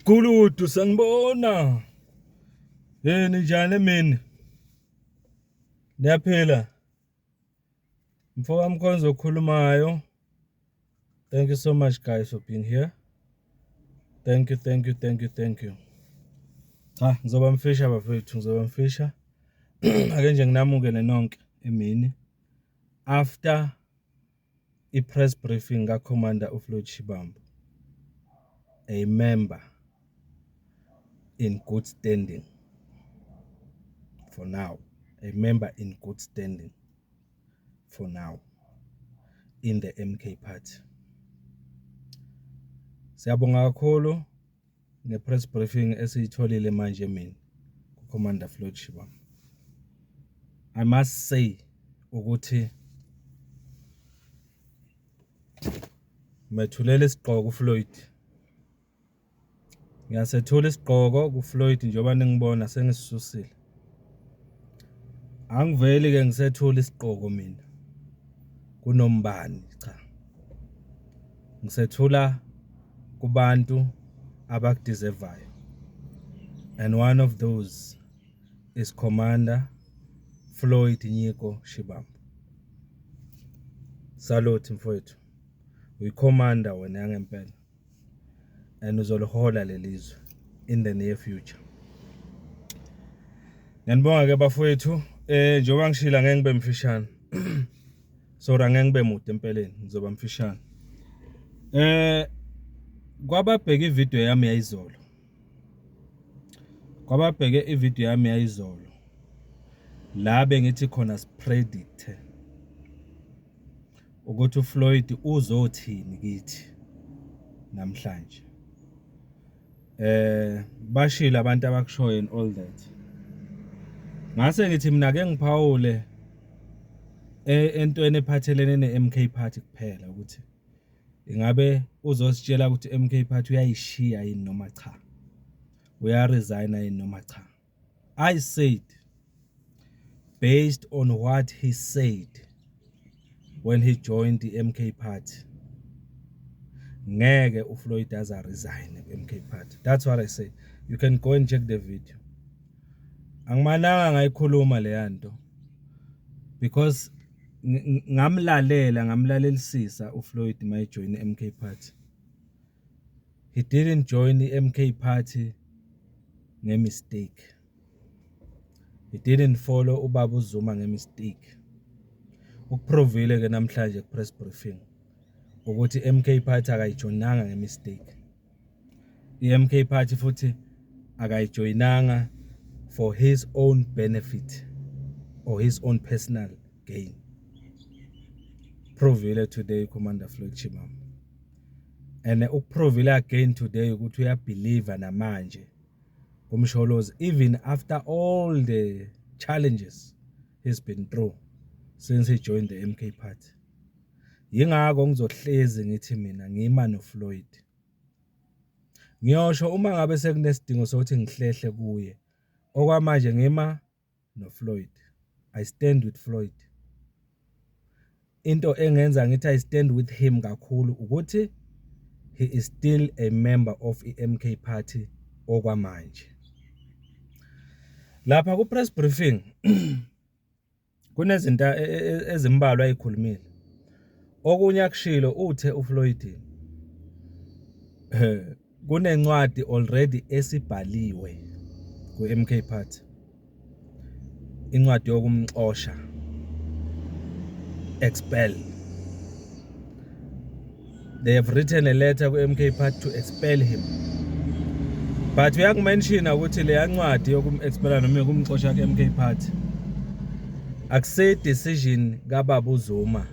Guludu sanibona. Ninjani mina? Niyaphila? Mfowami Mkhonzo okhulumayo. Thank you so much guys for being here. Thank you. Ngizoba mfisha bafethu, ngizoba mfisha. Ake nje nginamukele nonke emini. After i-press briefing ka-Commander uFloyd Shivambu, a member in good standing for now. A member in good standing for now in the MK party. Siyabonga kakhulu nge-press briefing esiyitholile manje mina ku-Commander Floyd Shivambu. I must say ukuthi methulele isigqoko uFloyd. Ngiyasethula isigqoko kuFloyd njengoba ningibona sengisisusile. Angiveli ke ngisethula isigqoko mina kuNombani cha. Ngisethula kubantu abakudeservayo. And one of those is Commander Floyd Nyiko Shivambu. Salute mfowethu. Uyi-commander wena ngempela. And uzolihola lelizwe in the near future. Ngiyanibonga ke bafowethu. Njengoba ngishila ngeke ngibe mfishane. Sora ngeke ngibe mude empeleni, ngizoba mfishane. Kwababheka ivideo yami yayizolo. Kwababheke ivideo yami yayizolo. La bengithi khona predict ukuthi uFloyd uzothini kithi namhlanje. Bashila abantu abakushoyo and all that. Ngase ngithi mina ke ngiphawule entweni ephathelene ne-MK party kuphela ukuthi ingabe uzositshela ukuthi MK party uyayishiya yini noma cha. Uyaresign yini noma cha. I said based on what he said when he joined the MK party, ngeke uFloyd aza resign MK party. That's what I said. You can go and check the video. Angimananga ngayikhuluma le yanto because ngamlalelisisa uFloyd may join the MK party. He didn't join the MK party nge-mistake. He didn't follow uBaba uZuma nge-mistake. Ukuprovile ke namhlanje ku-press briefing ukuthi MK party akayijoinanga nge-mistake. I-MK party futhi akayijoinanga for his own benefit or his own personal gain. Provile today Commander Floyd Shivambu. And ukuprovile again today ukuthi uyabelieve namanje kumsholozi even after all the challenges he's been through since he joined the MK party. Yingakho ngizohlezi ngithi mina ngima noFloyd. Ngiyosho uma ngabe sekunesidingo sokuthi ngihlehle kuye. Okwamanje ngima noFloyd. I stand with Floyd. Into engenza ngithi I stand with him kakhulu ukuthi he is still a member of the MK party okwamanje. Lapha ku press briefing kunezinto ezimbalwa ayikhulumile. Okunye akushilo uthe uFloyd kunencwadi already esibhaliwe ku MK party. Incwadi yokumxosha, expel. They have written a letter ku MK party to expel him. But uyakumenshina ukuthi le yancwadi yokumexpela noma yokumxosha ku MK party akuse decision kaBaba uZuma,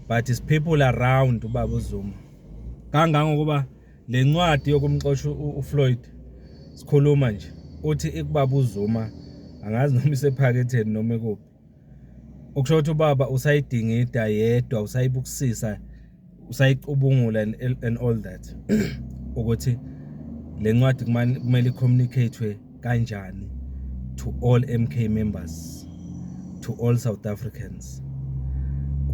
but it's people around uBaba uZuma. Kangangokuba le ncwadi yokumxosha uFloyd sikhuluma nje uthi ikuBaba uZuma angazi noma isephaketheni noma ekuphi. Ukusho ukuthi uBaba usayidingida yedwa, usayibukisisa, usayicubungula and all that. Ukuthi le ncwadi kumele communicate kanjani to all MK members, to all South Africans.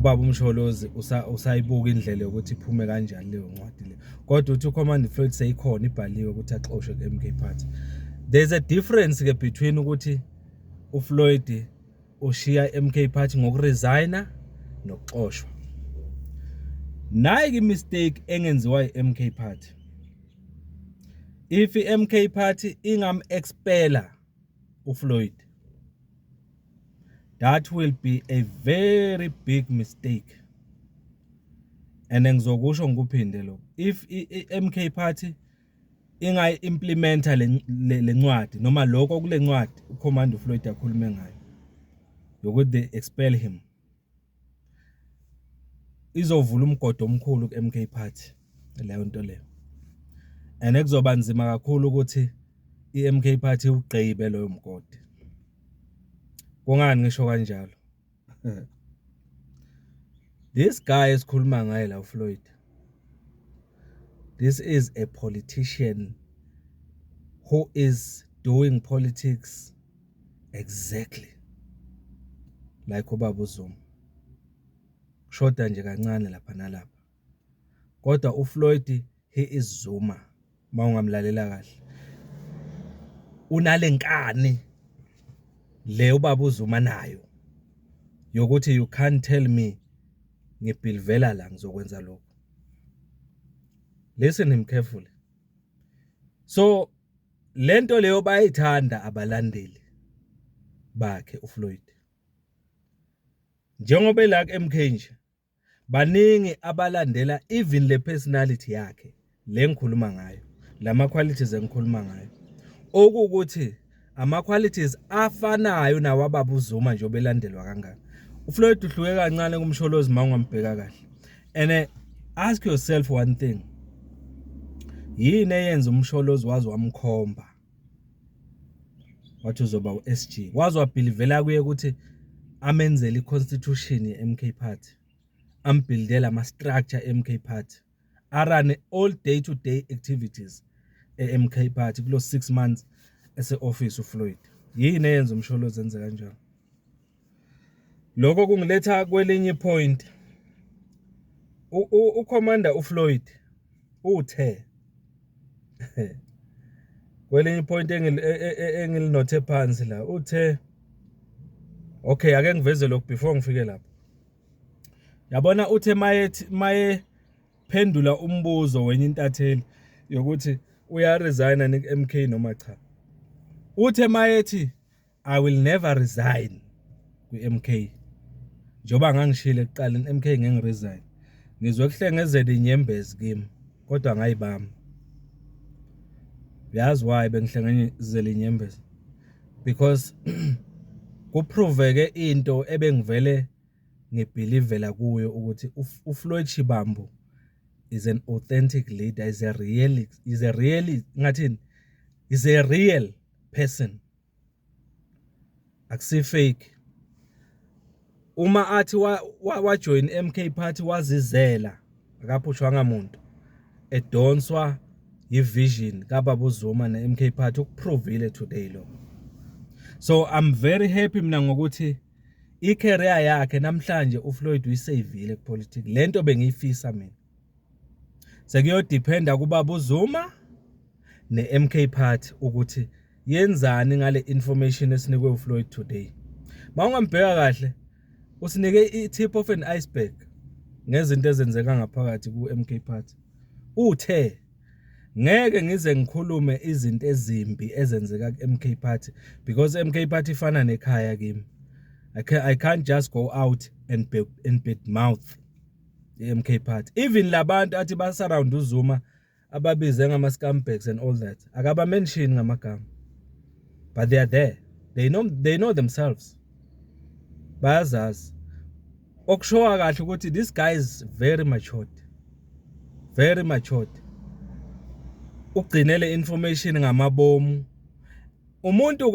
ubaba uMsholozi usayibuka indlela yokuthi iphume kanjani leyo ncwadi le. Kodwa uthi uCommand Floyd seyikhona ibhaliwe ukuthi axoshwe ke-MK Party. There's a difference ke between ukuthi uFloyd ushiya MK Party ngokuresigna nokuxoshwa. Nayi ke mistake engenziwa iMK Party. If iMK Party ingam-expela uFloyd, that will be a very big mistake. And ngizokusho ngikuphinde lokho. If iMK Party ingayi-implementa le ncwadi noma lokho kule ncwadi uCommand Floyd akhulume ngayo yokuthi they expel him, izovula umgodo omkhulu ku-MK Party leyo nto leyo. And ekuzoba nzima kakhulu ukuthi iMK Party ugqibe loyo mgodi. Kungani ngisho kanjalo? This guy esikhuluma ngaye la uFloyd, this is a politician who is doing politics exactly like ubaba uZuma. Shoda nje kancane lapha nalapha. Kodwa uFloyd he is Zuma mawungamlalela kahle. Unalenkani le ubaba uZuma nayo yokuthi you can't tell me ngibhilivela la ngizokwenza lokho. Listen him carefully. So lento leyo bayithanda abalandeli bakhe uFloyd. Njengoba la ku-MK nje baningi abalandela even le personality yakhe le ngikhuluma ngayo, lama qualities engikhuluma ngayo, okuthi ama qualities afanayo nawo ababa uZuma nje obelandelwa kangaka. uFloyd uhluke kancane kuMsholozi mawungambheka kahle. And ask yourself one thing, yini eyenza uMsholozi wazi wamkhomba wathi uzoba uSG, wazi wabhilivela kuye ukuthi amenzele iconstitution yeMK Party, ambuildela ama structure eMK Party, arane all day to day activities eMK Party kulo 6 months ese-office uFloyd. Yini eyenza uMsholozi enze kanjalo? Lokho kungiletha kwelinye point. uCommander uFloyd uthe kwelinye point engilinothe phansi la, uthe okay ake ngiveze lokho before ngifike lapho. Yabona uthe maye phendula umbuzo wenye intatheli yokuthi uyaresigna neMK noma cha. Uthe mayethi I will never resign kwiMK. Njoba ngangishile ekuqaleni MK ngengiresign. Ngizwe kuhlengezela inyembezi kimi kodwa ngayibamba. Yazi why bengihlengezela inyembezi? Because kuproveke into ebengivele ngibelievela kuyo ukuthi uFloyd Shivambu is an authentic leader, is a real person. Akusi fake. Uma athi wa join MK Party wazizela akaphushwanga umuntu, edonswa yivision kababa uZuma neMK Party ukuprovile today lo. So I'm very happy mina ngokuthi icareer yakhe namhlanje uFloyd uyisavile kupolitics. Lento bengiyifisa mina. Sekuyodependa kubaba uZuma neMK Party ukuthi yenzani ngale information esinikwe uFloyd today. Mawungambheka kahle usinike i-tip of an iceberg ngezinto ezenzeka ngaphakathi ku-MK Party. Uthe ngeke ngize ngikhulume izinto ezimbi ezenzeka ku-MK Party because MK Party ifana nekhaya kimi. I can't just go out and bad mouth the-MK Party. Even labantu athi basurround uZuma ababize ngama scumbags and all that, akaba mention ngamagama, but they are there. They know themselves. Bayazazi. Okushowa kahle ukuthi this guy is very matured. Very matured. Ugcinele information ngamabomu. Umuntu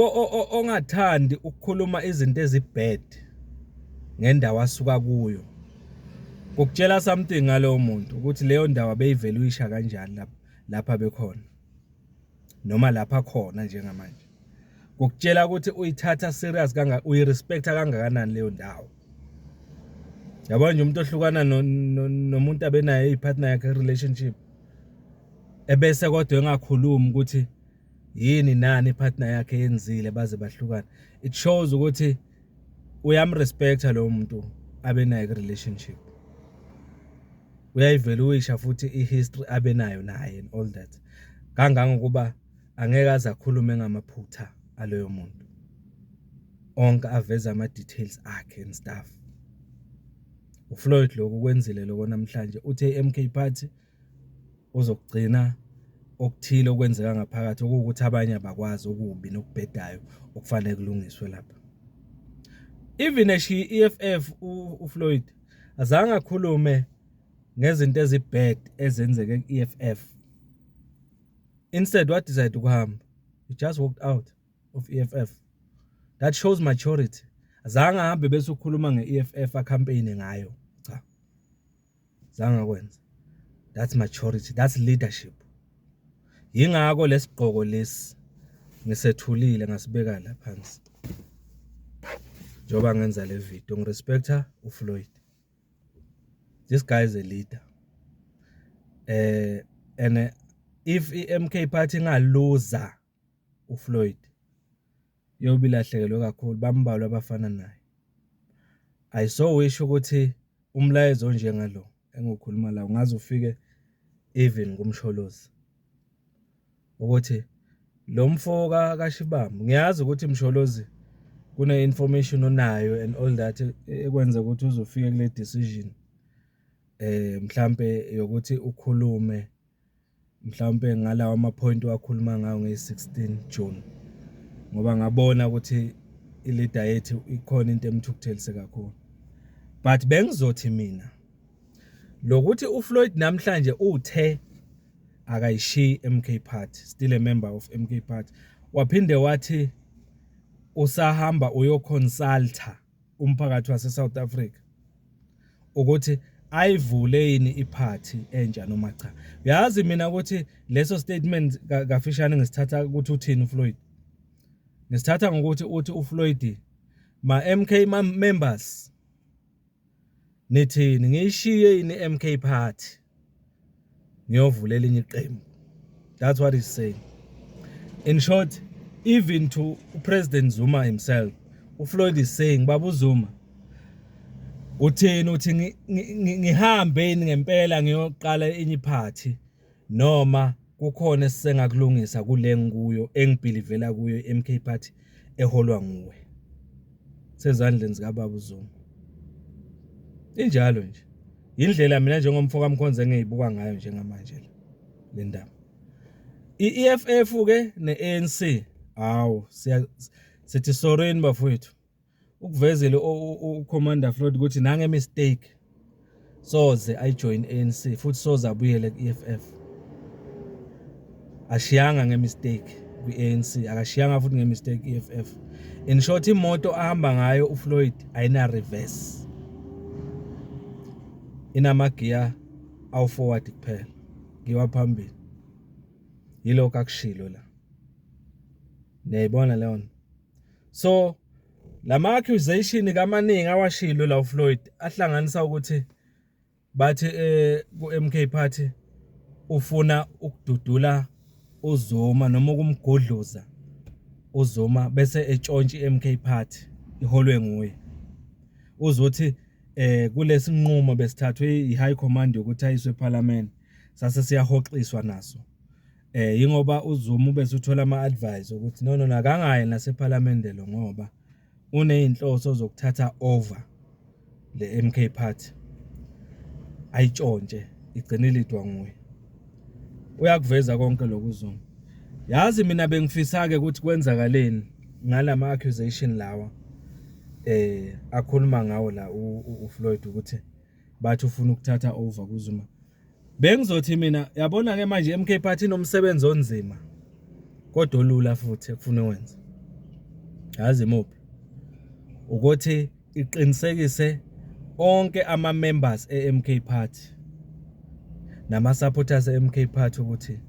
ongathandi ukukhuluma izinto ezibad ngendawo asuka kuyo. Ukutshela something ngalo muntu ukuthi leyo ndawo beyivaluisha kanjani lapha bekhona. Noma lapha khona njengamanje. Ukutshela ukuthi uyithatha serious uyirespecta kangakanani leyo ndawo. Yabona nje umuntu ohlukana nomuntu abenayo ipartner yakhe relationship ebese kodwa engakhulumi ukuthi yini nani ipartner yakhe yenzile baze bahlukana. It shows ukuthi uyamrespecta lo muntu abenayo relationship. Uyayivaluisha futhi ihistory abenayo naye and all that. Kangangokuba angeke aze akhulume ngamaphutha aloyo muntu. Onke aveza ama details akhe and stuff. uFloyd lokho kwenzile lokho namhlanje uthe MK Party uzokugcina okuthile okwenzeka ngaphakathi ukuthi abanye abakwazi ukubi nokubhedayo okufanele kulungiswe lapha. Even EFF uFloyd azange akhulume ngezinto ezibad ezenzeke ku-EFF. Instead what decided ukuhamba. He just walked out of EFF. That shows maturity. Azange ahambe bese ukukhuluma nge-EFF campaign ngayo. Cha. Azange akwenza. That's maturity, that's leadership. Yingakho lesigqoko lesi ngisethulile ngasibeka la phansi. Njoba ngenza le video ngirespecta uFloyd. This guy is a leader. And if MK Party ngaluza uFloyd yobilahlekelwe kakhulu bambalwa abafana naye. I so wish ukuthi umlayezo onjengalo engikhuluma la ungaze ufike even kumsholozi ukuthi lo mfoka kaShibambu ngiyazi ukuthi Msholozi kune information onayo and all that ekwenza ukuthi uzofike kule decision mhlambe yokuthi ukhulume mhlambe ngalawa ama point wakhuluma ngawo nge-16 June ngoba ngabona ukuthi ileader yethu ikhona into emthukuthelise kakhulu. But bengizothi mina lokuthi uFloyd namhlanje uthe akayishi MK Party, still a member of MK Party, waphinde wathi usahamba uyoconsulta umphakathi wase South Africa ukuthi ayivule yini iparty entsha noma cha. Uyazi mina ukuthi leso statement kafishane ngisithatha ukuthi uthini uFloyd. Ngisithatha ngokuthi uthi uFloyd ma MK members nithini ngiyishiye yini MK Party ngiyovula elinye iqembu. That's what he's saying. In short, even to President Zuma himself, uFloyd is saying Babu Zuma uthini uthi ngihambe ngempela ngiyoqala enye iparty noma kukhona esisengakulungisa kule ngikuyo engibelivela kuyo MK Party eholwa nguwe sezandleni zika Babu Zuma. Injalo nje indlela mina njengomfoka Mkhonza engiyibuka ngayo njengamanje le ndaba. iEFF ke neANC hawo sithi sorry bafowethu ukuvezele uCommander Floyd ukuthi nange mistake soze ayijoin ANC futhi soze abuyele kuEFF. Ashiyanga ngemistake kwiANC akashiyanga futhi ngemistake EFF. In short imoto ahamba ngayo uFloyd ayina reverse. Inamagiya awu forward kuphela. Ngiwa phambili. Yilokho akushilo la. Niyayibona leyo. So lama accusation kamaningi awashilo la uFloyd ahlanganisa ukuthi bathi ku MK Party ufuna ukududula uZuma noma ukumgodloza uZuma bese etshontsha iMK Party iholwe nguye. Uzothi kulesi nqumo besithathwe iHigh Command ukuthi ayiswe eParliament sase siyahoxiswa naso. Yingoba uZuma bese uthola ama advice ukuthi no nakangaye naseParliament lo ngoba uneyinhloso zokuthatha over le MK Party ayitshontshe igcine lidwa nguye. Uyakuveza konke lokuzuma. Yazi mina bengifisa ke ukuthi kwenzakaleni ngalama accusation lawa akhuluma ngawo la uFloyd ukuthi bathi ufuna ukuthatha over kuZuma. Bengizothi mina yabona ke manje MK Party nomsebenzi onzima kodwa olula futhi ekufuna wenza. Yazi mophi ukuthi iqinisekise onke ama members eMK Party nama supporters eMK Party ukuthi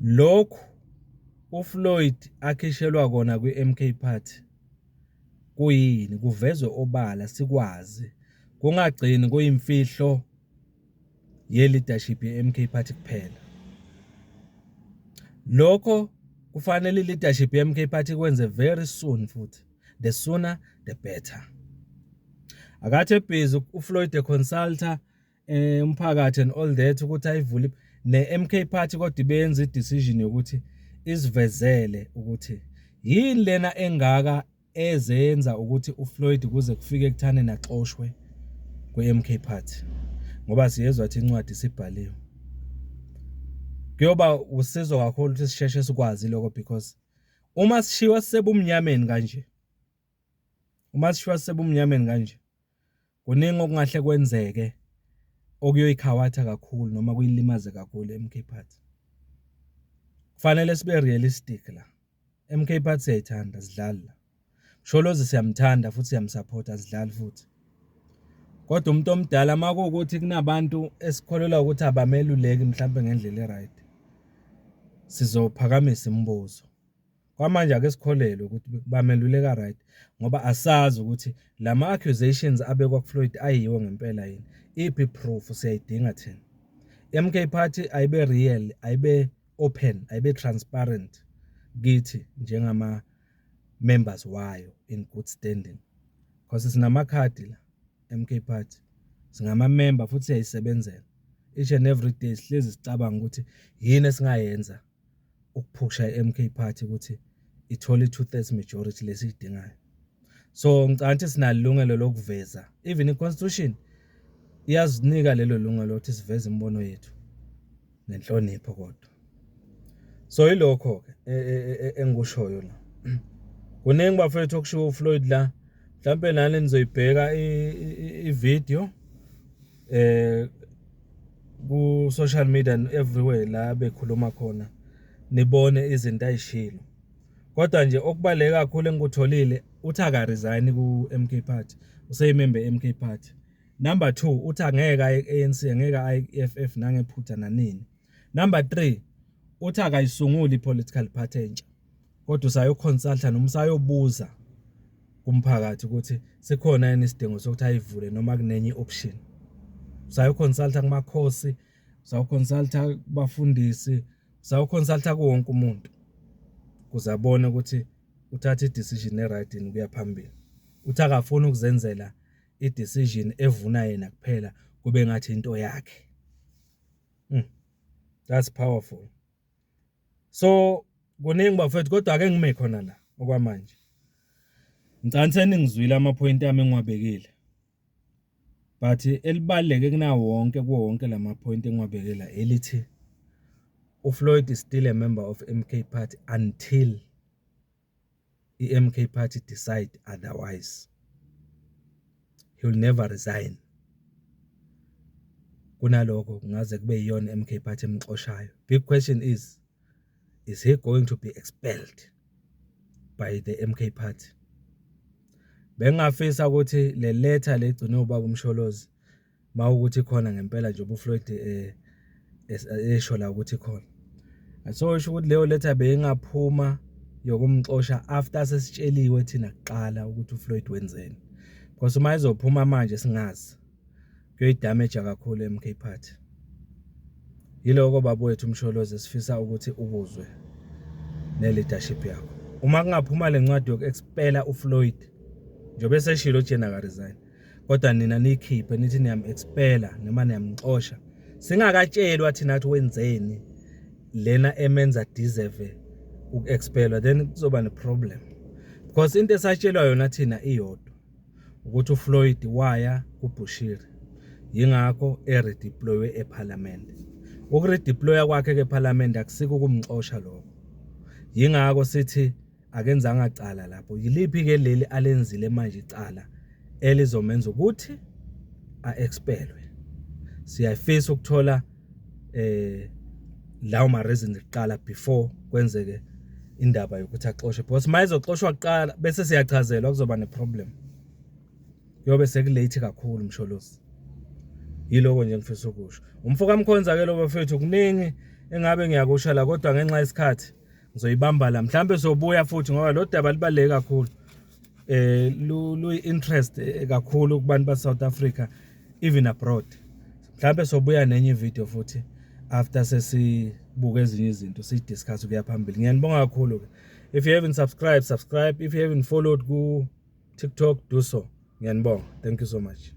lokhu uFloyd akhishelwa kona kwiMK Party kuyini kuvezwe obala sikwazi kungagcini kuyimfihlo ye-leadership ye-MK Party kuphela. Lokho kufanele i-leadership ye-MK Party kwenze very soon futhi. The sooner the better. Akathe busy uFloyd the consultor umphakathi and all that ukuthi ayivule ne-MK Party kodwa ibenza i-decision yokuthi isivezele ukuthi yini lena engaka ezenza ukuthi uFloyd kuze kufike ekuthane naxoshwe kwe-MK Party ngoba siyezwa ukuthi incwadi sibhaliwe. Kuyoba usizo kakhulu ukuthi sisheshe sikwazi lokho because uma sishiwa sisebumnyameni kanje kuningi okungahle kwenzeke okuyoyikhawatha kakhulu noma kuyilimaze kakhulu MK Party. Kufanele sibe realistic la. MK Party siyayithanda sidlala la. Msholozi siyamthanda futhi siyamsupporta sidlala futhi. Kodwa umuntu omdala makuwukuthi kunabantu esikholelwa ukuthi abameluleki mhlawumbe ngendlela eright. Sizophakamisa imibuzo. Kwamanje ake sikholelwe ukuthi bameluleka right ngoba asazi ukuthi lama accusations abekwa kuFloyd ayiwo ngempela yini. Iphi proof siyayidinga thina. MK Party ayibe real, ayibe open, ayibe transparent kithi njengama members wayo in good standing. Because sinamakhadi la MK Party. Singama member futhi siyayisebenzela. Each and every day sihlezi sicabanga ukuthi yini esingayenza ukuphusha iMK Party ukuthi ithole 2/3 majority lesiyidingayo. So ngicabanga sinalungelo lokuveza. Even iConstitution iyazinika lelo lungelo ukuthi siveze imbono yethu nenhlonipho kodwa. So yilokho ke engikushoyo la. Kuningi bafethu okushiwo uFloyd la. Mhlawumbe nani nizoyibheka i-video ku social media everywhere la bekhuluma khona nibone izinto ayishilo. Kodwa nje okubaleka kakhulu engikutholile uthi aka resign ku MK Party, useyimember MK Party. Number 2 uthi angeke ANC, angeke IFF nangephutha nanini. Number 3 uthi akayisunguli ipolitical party entsha. Kodwa usayoconsulta noma usayobuza kumphakathi ukuthi sikhona yini isidingo sokuthi ayivule noma kunenye option. Usayoconsulta kumakhosi, usayoconsulta kubafundisi, usayoconsulta kuwonke umuntu. Kuzabona ukuthi uthatha i-decision e-right yini kuya phambili. Uthi akafuna ukuzenzela i-decision evuna yena kuphela kube ngathi into yakhe. That's powerful. So kuningi bafethu kodwa ake ngime khona la okwamanje. Ngicela ngizwile ama-point ami engiwabekile. But elibaleke kunawo wonke kuwo wonke lama-point engiwabekela elithi uFloyd is still a member of MK Party until MK Party decide otherwise. He will never resign. Kunaloko kungaze kube yiyona MK Party emxoshayo. Big question is he going to be expelled by the MK Party? Bengafisa ukuthi le letter legcine ubaba uMsholozi mawukuthi khona ngempela nje uFloyd esho la ukuthi khona. Asosho ukuthi leyo letter beyingaphuma yokumxosha after sesitsheliwe thina kuqala ukuthi uFloyd wenzeni. Because uma izophuma manje singazi kuyoyidamage kakhulu MK Party. Yiloko babowethu uMsholozi sifisa ukuthi ukuzwe ne-leadership yakho. Uma kungaphuma lencwadi yokuexpella uFloyd njobe seshilo jena ka resign. Kodwa nina nikhiphe nithi niyam-expella noma niyamxosha. Singakatshelwa thina ukuthi wenzeni lena emenza deserve uku-expellwa, then kuzoba ne-problem. Because into esatshelwa yona thina iyodwa ukuthi uFloyd waya kuBushiri. Yingakho redeploywe eParliament. Ukuredeploya kwakhe eParliament akusiko ukumxosha lokho. Yingakho sithi akenzanga cala lapho. Yiliphi ke leli alenzile manje icala elizomenza ukuthi a-expellwe. Siyafisa ukuthola lawo ma reasons kuqala before kwenzeke indaba yokuthi axoshwe. Because mayizoxoshwa kuqala bese siyachazelwa kuzoba ne-problem. Yobe sekulate kakhulu Msholozi. Yiloko nje ngifisa ukusho. Umfoka Mkhonza ke lo bafethu kuningi engabe ngiyakusha la kodwa ngenxa yesikhathi ngizoyibamba la. Mhlambe sobuya futhi ngoba lo daba libaleke kakhulu. lu interest kakhulu kubantu ba South Africa even abroad. Mhlambe sobuya nenye video futhi after sesibuka ezinye izinto sidiscuss ukuya phambili. Ngiyanibonga kakhulu ke. If you haven't subscribed, subscribe. If you haven't followed ku TikTok, do so. Ngiyanibonga. Thank you so much.